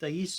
23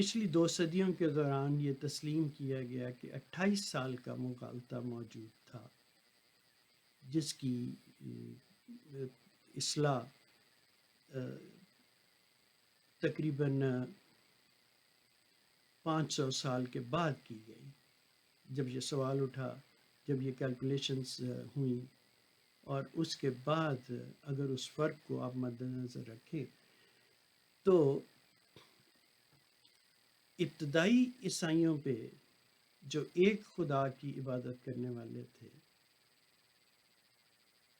پچھلی 2 صدیوں کے دوران یہ تسلیم کیا گیا کہ 28 سال کا مغالطہ موجود تھا، جس کی اصلاح تقریباً 500 سال کے بعد کی گئی۔ جب یہ سوال اٹھا، جب یہ کیلکولیشنز ہوئیں، اور اس کے بعد اگر اس فرق کو آپ مد نظر رکھیں تو ابتدائی عیسائیوں پہ جو ایک خدا کی عبادت کرنے والے تھے،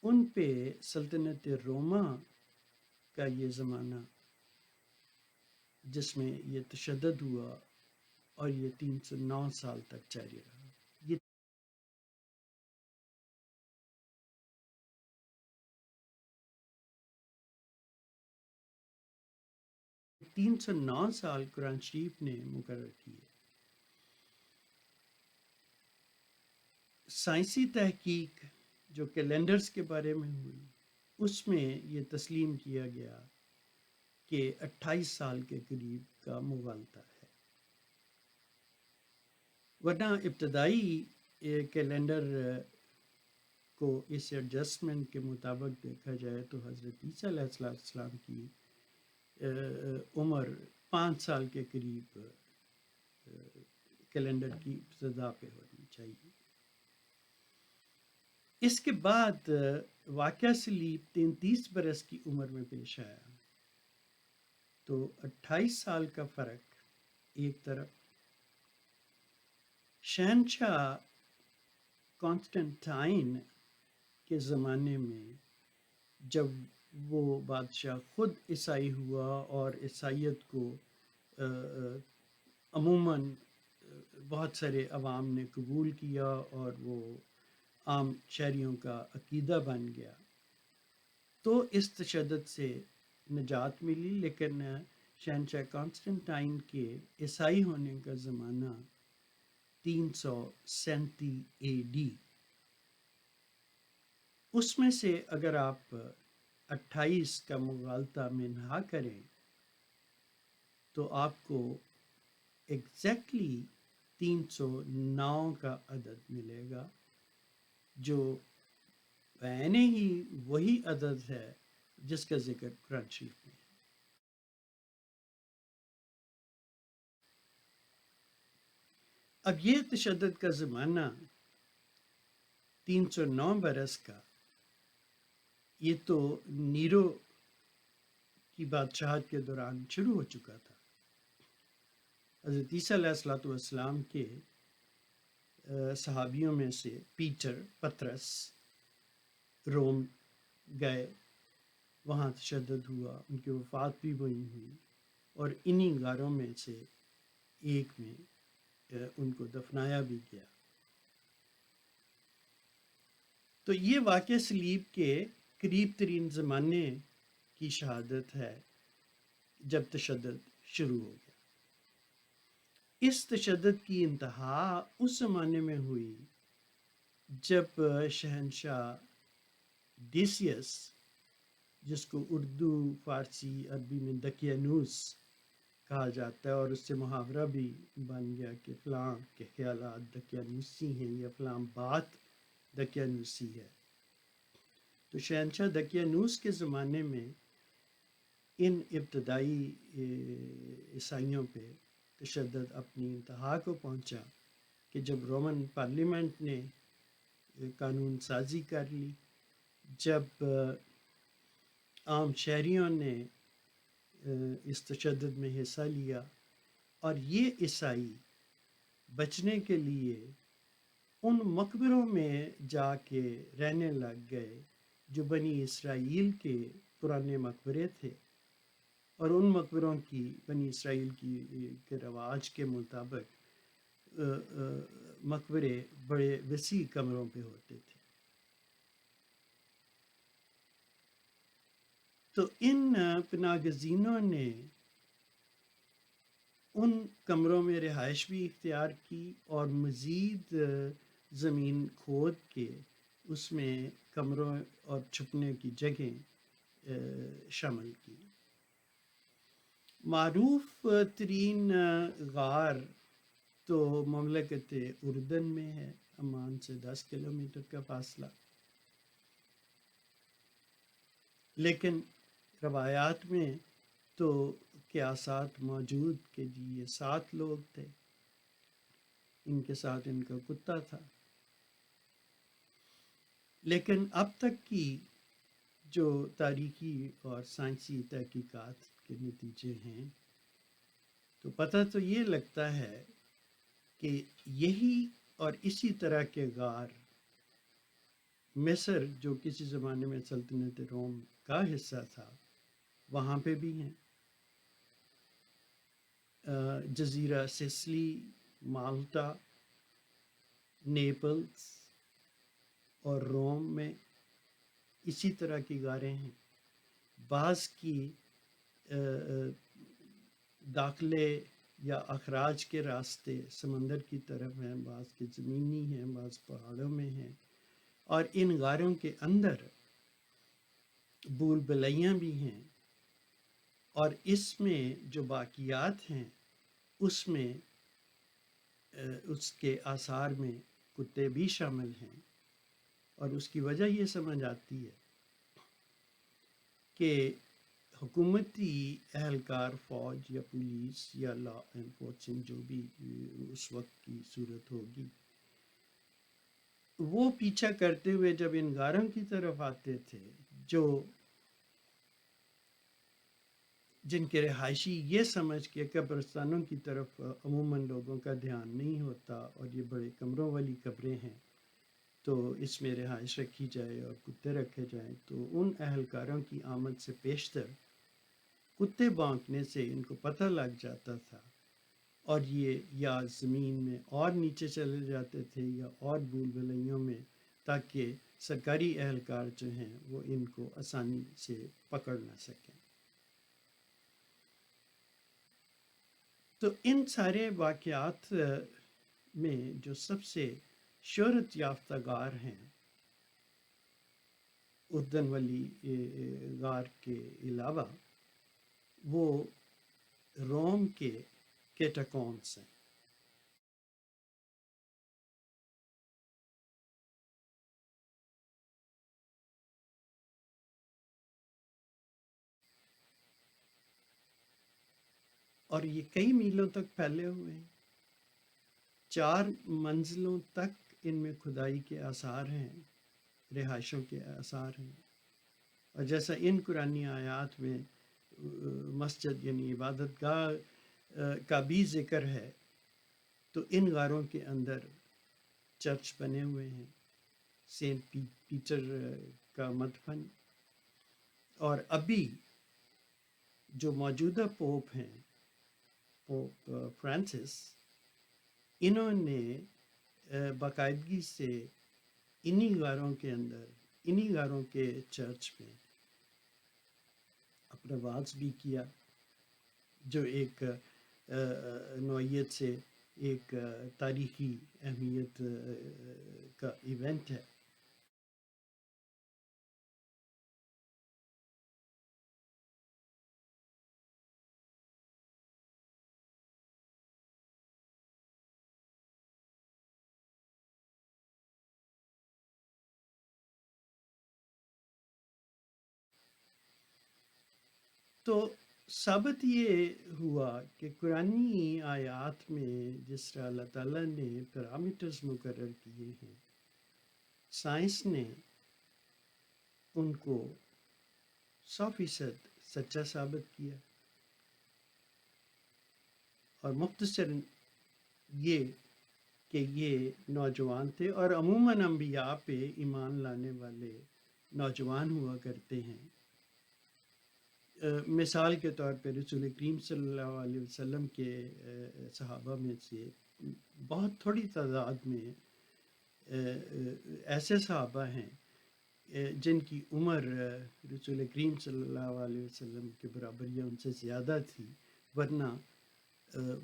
ان پہ سلطنت روما کا یہ زمانہ جس میں یہ تشدد ہوا اور یہ 309 سال تک جاری رہا۔ یہ 309 سال قرآن شریف نے مقرر کیے۔ سائنسی تحقیق جو کیلنڈرز کے بارے میں ہوئی، اس میں یہ تسلیم کیا گیا کہ 28 سال کے قریب کا مغالطہ ہے، ورنہ ابتدائی کیلنڈر کو اس ایڈجسٹمنٹ کے مطابق دیکھا جائے تو حضرت عیسیٰ علیہ السلام کی عمر 5 سال کے قریب کیلنڈر کی ابتدا پہ ہونی چاہیے۔ اس کے بعد واقعہ صلیب 33 برس کی عمر میں پیش آیا، تو 28 سال کا فرق ایک طرف۔ شہنشاہ کانسٹنٹائن کے زمانے میں جب وہ بادشاہ خود عیسائی ہوا اور عیسائیت کو عموماً بہت سارے عوام نے قبول کیا اور وہ عام شہریوں کا عقیدہ بن گیا، تو اس تشدد سے نجات ملی۔ لیکن شہنشاہ کانسٹنٹائن کے عیسائی ہونے کا زمانہ 337 AD، اس میں سے اگر آپ 28 کا مغالطہ منہا کریں تو آپ کو ایگزیکٹلی 309 کا عدد ملے گا، جو بعین ہی وہی عدد ہے جس کا ذکر قرآن شریف میں ہے۔ اب یہ تشدد کا زمانہ 309 برس کا، یہ تو نیرو کی بادشاہت کے دوران شروع ہو چکا تھا۔ حضرت عیسیٰ علیہ السلام کے صحابیوں میں سے پطرس روم گئے، وہاں تشدد ہوا، ان کی وفات بھی وہیں ہوئی، اور انہی غاروں میں سے ایک میں ان کو دفنایا بھی گیا۔ تو یہ واقعہ صلیب کے قریب ترین زمانے کی شہادت ہے جب تشدد شروع ہو گیا۔ اس تشدد کی انتہا اس زمانے میں ہوئی جب شہنشاہ ڈیسیس، جس کو اردو، فارسی، عربی میں دقیانوس کہا جاتا ہے، اور اس سے محاورہ بھی بن گیا کہ فلاں کے خیالات دقیانوسی ہیں یا فلاں بات دقیانوسی ہے، تو شہنشاہ دقیانوس کے زمانے میں ان ابتدائی عیسائیوں پہ تشدد اپنی انتہا کو پہنچا کہ جب رومن پارلیمنٹ نے قانون سازی کر لی، جب عام شہریوں نے اس تشدد میں حصہ لیا، اور یہ عیسائی بچنے کے لیے ان مقبروں میں جا کے رہنے لگ گئے جو بنی اسرائیل کے پرانے مقبرے تھے، اور ان مقبروں کی بنی اسرائیل کے رواج کے مطابق مقبرے بڑے وسیع کمروں پہ ہوتے تھے۔ تو ان پناہ گزینوں نے ان کمروں میں رہائش بھی اختیار کی اور مزید زمین کھود کے اس میں کمروں اور چھپنے کی جگہیں شامل کی۔ معروف ترین غار تو مملکت اردن میں ہے، عمان سے 10 کلومیٹر کا فاصلہ، لیکن روایات میں تو قیاسات موجود کہ جی یہ 7 لوگ تھے، ان کے ساتھ ان کا کتا تھا، لیکن اب تک کی جو تاریخی اور سائنسی تحقیقات کے نتیجے ہیں تو پتہ تو یہ لگتا ہے کہ یہی اور اسی طرح کے غار مصر جو کسی زمانے میں سلطنت روم کا حصہ تھا وہاں پہ بھی ہیں، جزیرہ سسلی، مالٹا، نیپلز اور روم میں اسی طرح کی غاریں ہیں۔ بعض کی داخلے یا اخراج کے راستے سمندر کی طرف ہیں، بعض کے زمینی ہیں، بعض پہاڑوں میں ہیں، اور ان غاروں کے اندر بھول بھلیاں بھی ہیں، اور اس میں جو باقیات ہیں اس میں اس کے آثار میں کتے بھی شامل ہیں، اور اس کی وجہ یہ سمجھ آتی ہے کہ حکومتی اہلکار، فوج یا پولیس یا لا انفورسنگ جو بھی اس وقت کی صورت ہوگی، وہ پیچھا کرتے ہوئے جب ان غاروں کی طرف آتے تھے جو جن کے رہائشی یہ سمجھ کے قبرستانوں کی طرف عموماً لوگوں کا دھیان نہیں ہوتا اور یہ بڑے کمروں والی قبریں ہیں تو اس میں رہائش رکھی جائے اور کتے رکھے جائیں، تو ان اہلکاروں کی آمد سے پیشتر کتے بھونکنے سے ان کو پتہ لگ جاتا تھا، اور یہ یا زمین میں اور نیچے چلے جاتے تھے یا اور بھول بھلائیوں میں، تاکہ سرکاری اہلکار جو ہیں وہ ان کو آسانی سے پکڑ نہ سکیں۔ تو ان سارے واقعات میں جو سب سے شہرت یافتہ غار ہیں اردن والی غار کے علاوہ، وہ روم کے کیٹاکومبس ہیں۔ اور یہ کئی میلوں تک پھیلے ہوئے ہیں، 4 منزلوں تک ان میں کھدائی کے آثار ہیں، رہائشوں کے آثار ہیں، اور جیسا ان قرآنی آیات میں مسجد یعنی عبادت گاہ کا بھی ذکر ہے، تو ان غاروں کے اندر چرچ بنے ہوئے ہیں، سینٹ پیٹر کا مدفن، اور ابھی جو موجودہ پوپ ہیں، پوپ فرانسس، انہوں نے باقاعدگی سے انہی غاروں کے اندر، انہی غاروں کے چرچ میں اپنا واز بھی کیا، جو ایک نوعیت سے ایک تاریخی اہمیت کا ایونٹ ہے۔ تو ثابت یہ ہوا کہ قرآنی آیات میں جس طرح اللہ تعالیٰ نے پیرامیٹرز مقرر کیے ہیں، سائنس نے ان کو 100% سچا ثابت کیا، اور مختصر یہ کہ یہ نوجوان تھے، اور عموماً انبیاء پہ ایمان لانے والے نوجوان ہوا کرتے ہیں۔ مثال کے طور پہ رسول کریم صلی اللہ علیہ وسلم کے صحابہ میں سے بہت تھوڑی تعداد میں ایسے صحابہ ہیں جن کی عمر رسول کریم صلی اللہ علیہ وسلم کے برابر یا ان سے زیادہ تھی، ورنہ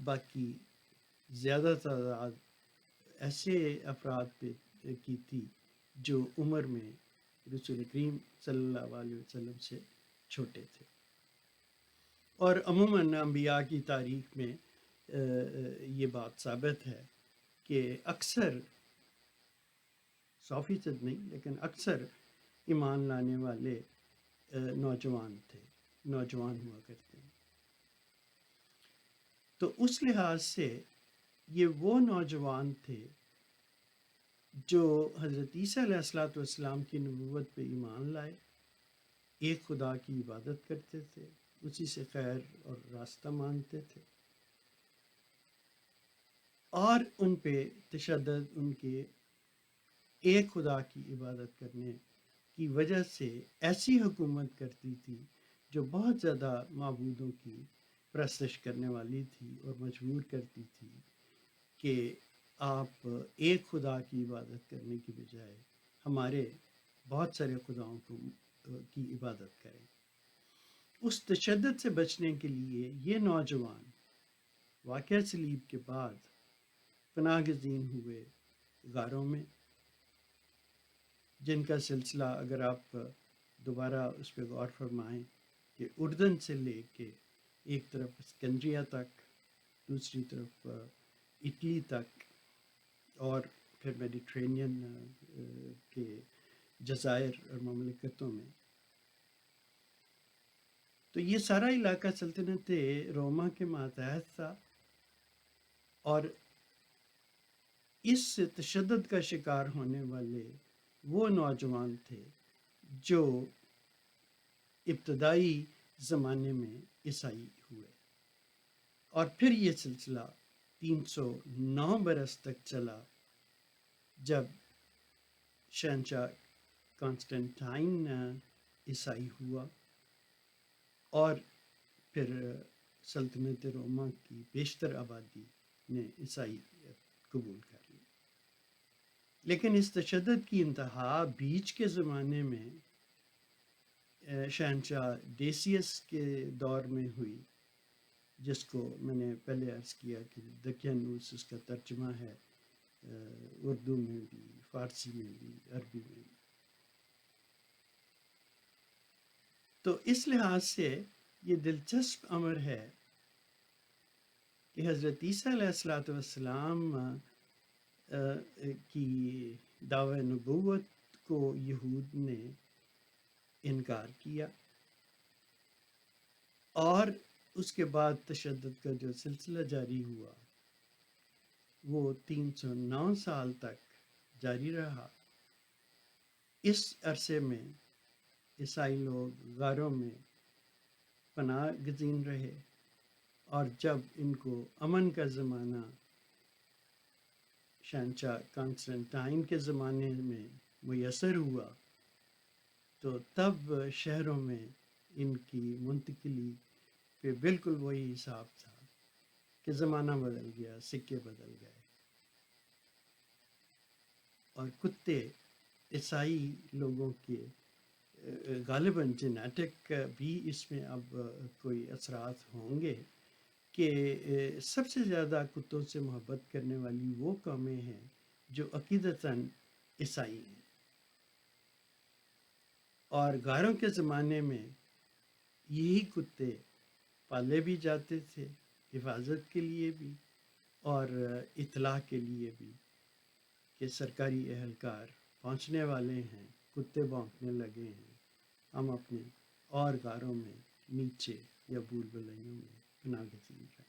باقی زیادہ تعداد ایسے افراد پہ کی تھی جو عمر میں رسول کریم صلی اللہ علیہ وسلم سے چھوٹے تھے۔ اور عموماً انبیاء کی تاریخ میں یہ بات ثابت ہے کہ اکثر 100% نہیں لیکن اکثر ایمان لانے والے نوجوان ہوا کرتے ہیں. تو اس لحاظ سے یہ وہ نوجوان تھے جو حضرت عیسیٰ علیہ السلام کی نبوت پہ ایمان لائے، ایک خدا کی عبادت کرتے تھے، اسی سے خیر اور راستہ مانتے تھے، اور ان پہ تشدد ان کے ایک خدا کی عبادت کرنے کی وجہ سے ایسی حکومت کرتی تھی جو بہت زیادہ معبودوں کی پرستش کرنے والی تھی اور مجبور کرتی تھی کہ آپ ایک خدا کی عبادت کرنے کی بجائے ہمارے بہت سارے خداؤں کی عبادت کریں. اس تشدد سے بچنے کے لیے یہ نوجوان واقعہ صلیب کے بعد پناہ گزین ہوئے غاروں میں، جن کا سلسلہ اگر آپ دوبارہ اس پہ غور فرمائیں کہ اردن سے لے کے ایک طرف اسکنڈریا تک، دوسری طرف اٹلی تک، اور پھر میڈیٹرینین کے جزائر اور مملکتوں میں، تو یہ سارا علاقہ سلطنت روما کے ماتحت تھا، اور اس تشدد کا شکار ہونے والے وہ نوجوان تھے جو ابتدائی زمانے میں عیسائی ہوئے، اور پھر یہ سلسلہ 309 برس تک چلا، جب شہنشاہ کانسٹنٹائن عیسائی ہوا اور پھر سلطنت روما کی بیشتر آبادی نے عیسائیت قبول کر لی. لیکن اس تشدد کی انتہا بیچ کے زمانے میں شہنشاہ ڈیسیس کے دور میں ہوئی، جس کو میں نے پہلے عرض کیا کہ دقیانوس اس کا ترجمہ ہے، اردو میں بھی، فارسی میں بھی، عربی میں بھی. تو اس لحاظ سے یہ دلچسپ امر ہے کہ حضرت عیسیٰ علیہ السلام کی دعوی نبوت کو یہود نے انکار کیا، اور اس کے بعد تشدد کا جو سلسلہ جاری ہوا وہ 309 سال تک جاری رہا. اس عرصے میں عیسائی لوگ غاروں میں پناہ گزین رہے، اور جب ان کو امن کا زمانہ شہنشاہ کانسٹنٹائن کے زمانے میں میسر ہوا، تو تب شہروں میں ان کی منتقلی پہ بالکل وہی حساب تھا کہ زمانہ بدل گیا، سکے بدل گئے، اور کتے عیسائی لوگوں کے غالباً جینیٹک بھی اس میں اب کوئی اثرات ہوں گے کہ سب سے زیادہ کتوں سے محبت کرنے والی وہ قومیں ہیں جو عقیدتاً عیسائی ہیں. اور غاروں کے زمانے میں یہی کتے پالے بھی جاتے تھے، حفاظت کے لیے بھی اور اطلاع کے لیے بھی کہ سرکاری اہلکار پہنچنے والے ہیں، کتے بھونکنے لگے ہیں، ہم اپنے اور غاروں میں نیچے یا بھول بھلائیوں میں پناہ گزین ہیں.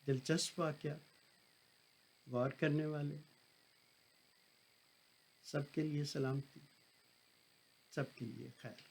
دلچسپ واقعہ، غور کرنے والے سب کے لیے سلامتی، سب کے لیے خیر.